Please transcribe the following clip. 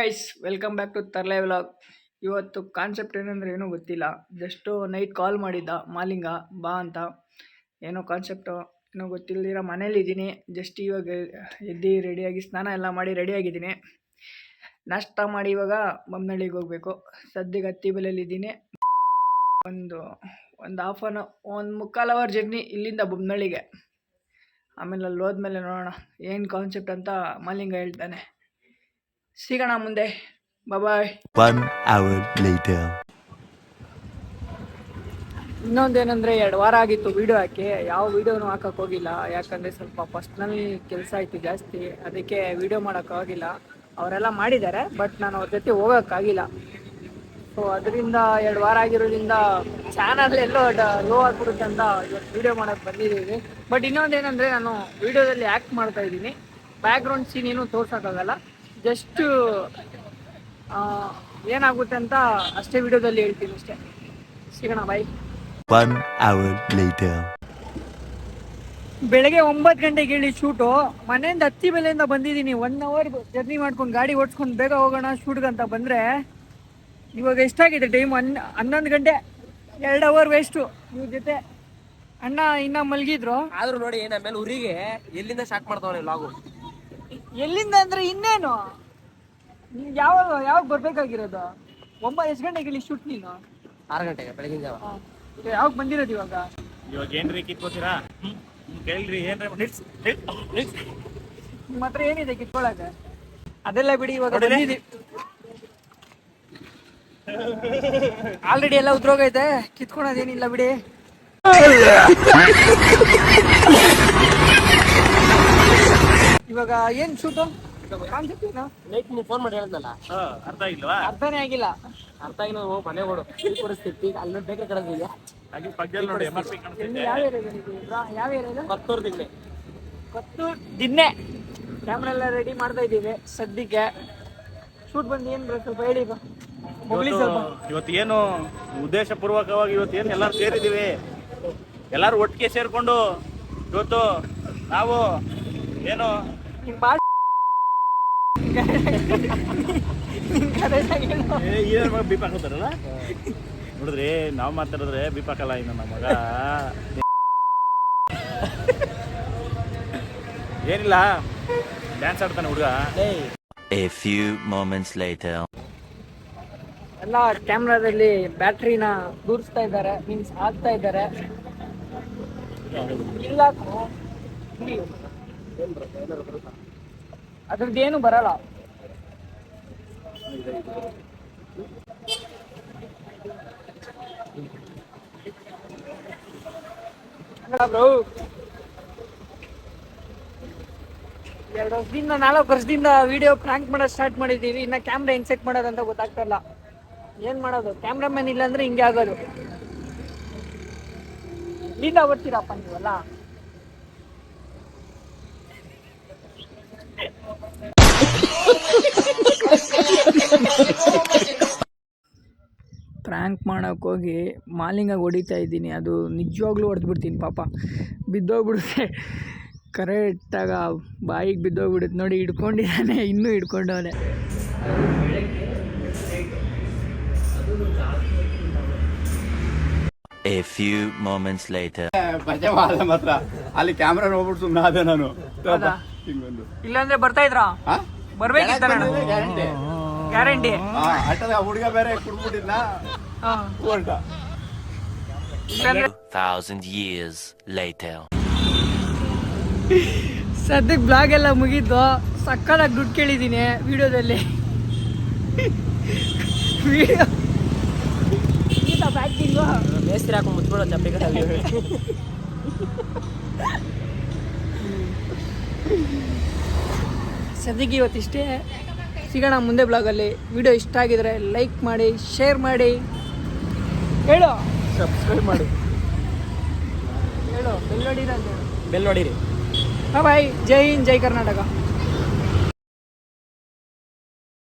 Guys, welcome back to Tarle vlog. ಇವತ್ತು concept ಏನಂದ್ರೆ ಏನೂ ಗೊತ್ತಿಲ್ಲ. ಜಸ್ಟು ನೈಟ್ ಕಾಲ್ ಮಾಡಿದ್ದ ಮಾಲಿಂಗ ಬಾ ಅಂತ. ಏನೋ ಕಾನ್ಸೆಪ್ಟು ಏನೋ ಗೊತ್ತಿಲ್ಲದಿರೋ ಮನೇಲಿದ್ದೀನಿ. ಜಸ್ಟ್ ಇವಾಗ ಎದ್ದು ರೆಡಿಯಾಗಿ ಸ್ನಾನ ಎಲ್ಲ ಮಾಡಿ ರೆಡಿಯಾಗಿದ್ದೀನಿ. ನಾಷ್ಟ ಮಾಡಿ ಇವಾಗ ಬೊಮ್ಮನಹಳ್ಳಿಗೆ ಹೋಗಬೇಕು. ಸದ್ಯಕ್ಕೆ ಹತ್ತಿಬೆಲೆಯಲ್ಲಿದ್ದೀನಿ. ಒಂದು ಮುಕ್ಕಾಲು ಅವರ್ ಜರ್ನಿ ಇಲ್ಲಿಂದ ಬೊಮ್ಮನಹಳ್ಳಿಗೆ. ಆಮೇಲೆ ಅಲ್ಲಿ ಹೋದ್ಮೇಲೆ ನೋಡೋಣ ಏನು ಕಾನ್ಸೆಪ್ಟ್ ಅಂತ ಮಾಲಿಂಗ ಹೇಳ್ತಾನೆ. ಸಿಗೋಣ ಮುಂದೆ. ಬಾಯ್. 1 hour later. ಇನ್ನೊಂದೇನೆಂದರೆ 2 ವಾರ ಆಗಿತ್ತು ವೀಡಿಯೋ ಹಾಕಿ. ಯಾವ ವೀಡಿಯೋನು ಹಾಕಕ್ಕೆ ಹೋಗಿಲ್ಲ. ಯಾಕಂದರೆ ಸ್ವಲ್ಪ ಪರ್ಸ್ನಲ್ ಕೆಲಸ ಆಯಿತು ಜಾಸ್ತಿ. ಅದಕ್ಕೆ ವೀಡಿಯೋ ಮಾಡೋಕ್ಕಾಗಿಲ್ಲ. ಅವರೆಲ್ಲ ಮಾಡಿದ್ದಾರೆ, ಬಟ್ ನಾನು ಅವ್ರ ಜೊತೆ ಹೋಗೋಕ್ಕಾಗಿಲ್ಲ. ಸೊ ಅದರಿಂದ 2 ವಾರ ಆಗಿರೋದ್ರಿಂದ ಚಾನಲ್ ಎಲ್ಲೋ ಲೋ ಆಗಿಬಿಡುತ್ತೆ ಅಂತ ಇವತ್ತು ವೀಡಿಯೋ ಮಾಡೋಕ್ಕೆ ಬಂದಿದ್ದೀವಿ. ಬಟ್ ಇನ್ನೊಂದೇನೆಂದರೆ ನಾನು ವೀಡಿಯೋದಲ್ಲಿ ಆ್ಯಕ್ಟ್ ಮಾಡ್ತಾ ಇದ್ದೀನಿ. ಬ್ಯಾಕ್ಗ್ರೌಂಡ್ ಸೀನ್ ಏನೂ ತೋರ್ಸೋಕ್ಕಾಗಲ್ಲ. ಜಸ್ಟ್ ಏನಾಗುತ್ತೆ ಅಂತ ಅಷ್ಟೇ ವಿಡಿಯೋದಲ್ಲಿ ಹೇಳ್ತೀನಿ ಅಷ್ಟೇ. ಸಿಗೋಣ ಬಾಯ್. 1 hour later. ಬೆಳಗ್ಗೆ 9 ಗಂಟೆಗೆ ಹೇಳಿ ಶೂಟು. ಮನೆಯಿಂದ ಹತ್ತಿಬೆಲೆಯಿಂದ ಬಂದಿದ್ದೀನಿ. 1 ಅವರ್ ಜರ್ನಿ ಮಾಡ್ಕೊಂಡು ಗಾಡಿ ಓಡಿಸ್ಕೊಂಡು ಬೇಗ ಹೋಗೋಣ ಶೂಟ್ಗೆ ಅಂತ ಬಂದರೆ ಇವಾಗ ಎಷ್ಟಾಗಿದೆ ಟೈಮ್? 11 ಗಂಟೆ. 2 ಅವರ್ ವೇಸ್ಟು ಇವ್ರ ಜೊತೆ. ಅಣ್ಣ ಇನ್ನ ಮಲಗಿದ್ರು. ಆದ್ರೂ ನೋಡಿ ಆಮೇಲೆ ಊರಿಗೆ ಎಲ್ಲಿಂದ ಸ್ಟಾರ್ಟ್ ಮಾಡ್ತಾವನೆ ಲಾಗು. ಎಲ್ಲಿಂದ ಅಂದ್ರೆ ಇನ್ನೇನು ಯಾವಾಗ ಬರ್ಬೇಕಾಗಿರೋದು? ಎಷ್ಟು ಗಂಟೆಗೆ ಹೇಳಿ ಶೂಟ್ ನೀನು? 6 ಗಂಟೆಗೆ ಬೆಳಗಿನ ಜಾವ. ಯಾವಾಗ ಬಂದಿರೋದು ಇವಾಗ ಏನ್ರಿ ಕಿತ್ಕೋತೀರಾ? ಕೇಳ್ರಿ ಏನ್ರಿ ನಿಮ್ಮ ಹತ್ರ ಏನಿದೆ ಕಿತ್ಕೊಳಕ್ಕೆ? ಅದೆಲ್ಲ ಬಿಡಿ, ಇವಾಗ ಬಂದಿದ್ದೀವಿ. ಆಲ್ರೆಡಿ ಎಲ್ಲ ಉದ್ರೋಗೈತೆ, ಕಿತ್ಕೊಳೋದೇನಿಲ್ಲ ಬಿಡಿ. ಇವಾಗ ಏನ್ ಶೂಟು ಕಾನ್ಸೆಪ್ಟ್ ಏನು? ನೈಟ್ ನೀವು ಫೋನ್ ಮಾಡಿ ಹೇಳಿದ್ನಲ್ಲ, ಅರ್ಥ ಆಗಿಲ್ವಾ? ಅರ್ಥನೇ ಆಗಿಲ್ಲ. ಅರ್ಥ ಆಗಿ ನಾವು ಮನೆ ಓಡು ಈ ಪರಿಸ್ಥಿತಿ ಅಲ್ಲಿ ಬೇಕ್ರೆ ಕಡದಿದ್ಯಾ. ಹಾಗೆ ಪಕ್ಕದಲ್ಲಿ ನೋಡಿ MRP ಕಾಣಿಸ್ತಿದೆ. ಯಾವ ಏರಿಯಾ? ಕೊತ್ತೂರು ದಿಗ್ನೆ. ಕೊತ್ತೂರು ದಿನ್ನೆ. ಕ್ಯಾಮ್ರಾ ಎಲ್ಲ ರೆಡಿ ಮಾಡ್ತಾ ಇದ್ದೀವಿ ಸದ್ಯಕ್ಕೆ. ಶೂಟ್ ಬಂದು ಏನು ಸ್ವಲ್ಪ ಹೇಳಿ ಮೊಬೈಲ್ ಸ್ವಲ್ಪ. ಇವತ್ತು ಏನು ಉದ್ದೇಶ ಪೂರ್ವಕವಾಗಿ ಇವತ್ತು ಏನು ಎಲ್ಲರೂ ಸೇರಿದ್ದೀವಿ. ಎಲ್ಲರೂ ಒಟ್ಟಿಗೆ ಸೇರ್ಕೊಂಡು ಇವತ್ತು ನಾವು ಏನು ನಿಮ್ಮ ಭಾಷೆ ಬೀಪ್ ಹಾಕೋತಾರಲ್ಲ ನೋಡಿದ್ರಿ, ನಾವು ಮಾತಾಡಿದ್ರೆ ಬೀಪ್ ಹಾಕಲ್ಲ. ಇನ್ನು ನಮ್ಮ ಮಗ ಏನಿಲ್ಲ, ಡ್ಯಾನ್ಸ್ ಆಡ್ತಾನೆ ಹುಡುಗ. A few moments later. ಎಲ್ಲ ಕ್ಯಾಮ್ರಾದಲ್ಲಿ ಬ್ಯಾಟ್ರಿನ ದೂರಿಸ್ತಾ ಇದ್ದಾರೆ, ಮೀನ್ಸ್ ಹಾಕ್ತಾ ಇದ್ದಾರೆ. ಇಲ್ಲ ಅದ್ರದ್ದೇನು ಬರಲ್ಲ. ಬ್ರೋ 2 ವರ್ಷದಿಂದ 4 ವರ್ಷದಿಂದ ವಿಡಿಯೋ ಪ್ರ್ಯಾಂಕ್ ಮಾಡೋದು ಸ್ಟಾರ್ಟ್ ಮಾಡಿದ್ದೀವಿ. ಇನ್ನು ಕ್ಯಾಮ್ರಾ ಹೆಂಗ್ ಸೆಟ್ ಮಾಡೋದಂತ ಗೊತ್ತಾಗ್ತಾ ಇಲ್ಲ. ಏನು ಮಾಡೋದು? ಕ್ಯಾಮ್ರಾಮನ್ ಇಲ್ಲ ಅಂದ್ರೆ ಹಿಂಗೆ ಆಗೋದು. ಇಲ್ಲಿಂದ ಬರ್ತೀರಪ್ಪ ನೀವಲ್ಲ. ಪ್ರ್ಯಾಂಕ್ ಮಾಡೋಕೆ ಹೋಗಿ ಮಾಲಿಂಗ ಹೊಡಿತಾ ಇದ್ದೀನಿ. ಅದು ನಿಜವಾಗ್ಲೂ ಹೊಡೆದ್ಬಿಡ್ತೀನಿ. ಪಾಪ ಬಿದ್ದೋಗ್ಬಿಡುತ್ತೆ. ಕರೆಕ್ಟಾಗ ಬಾಯಿಗೆ ಬಿದ್ದೋಗ್ಬಿಡುತ್ತೆ. ನೋಡಿ ಹಿಡ್ಕೊಂಡಿದ್ದಾನೆ, ಇನ್ನೂ ಹಿಡ್ಕೊಂಡವನೆ. A few moments later. ಮಾತ್ರ ಅಲ್ಲಿ ಕ್ಯಾಮ್ರಾ ನೋಡ್ಬಿಟ್ಟು ಸುಮ್ಮನೆ ಆದ ನಾನು. ಇಲ್ಲಾಂದ್ರೆ ಬರ್ತಾ ಇದ್ರಾ? ಬರ್ಬೇಕಿತ್ತ? ಗ್ಯಾರಂಟಿ. ಆಟದ ಹುಡುಗ ಬೇರೆ ಕುಡ್ಬಿಟ್ಟಿದ್ನ ಹೊರಟ. 1000 years later. ಸದ್ಯಕ್ಕೆ ಬ್ಲಾಗ್ ಎಲ್ಲ ಮುಗೀತು. ಸಕ್ಕತ್ತಾಗಿ ದುಡ್ಡು ಕೇಳಿದ್ದೀನಿ ವಿಡಿಯೋದಲ್ಲಿ. ವಿಡಿಯೋ ಬ್ಯಾಕಿಂಗು ಮೇಸ್ತ್ರಿ ಹಾಕೊಂಡು ಮುಚ್ಬಿಡೋ ಚಪ್ಪಲಿ ಕಟ್ಟಲ್ಲಿ. ಸದ್ಯಕ್ಕೆ ಇವತ್ತಿಷ್ಟೇ. ಸಿಗೋಣ ಮುಂದೆ ಬ್ಲಾಗಲ್ಲಿ. ವಿಡಿಯೋ ಇಷ್ಟ ಆಗಿದ್ರೆ ಲೈಕ್ ಮಾಡಿ, ಶೇರ್ ಮಾಡಿ, ಹೇಳು ಸಬ್ಸ್ಕ್ರೈಬ್ ಮಾಡಿ, ಹೇಳು ಬೆಲ್ ನೋಡಿರ ಅಂತ ಹೇಳು. ಬೆಲ್ ನೋಡಿರಿ. ಬಾಯ್. ಜೈ ಹಿಂದ್, ಜೈ ಕರ್ನಾಟಕ.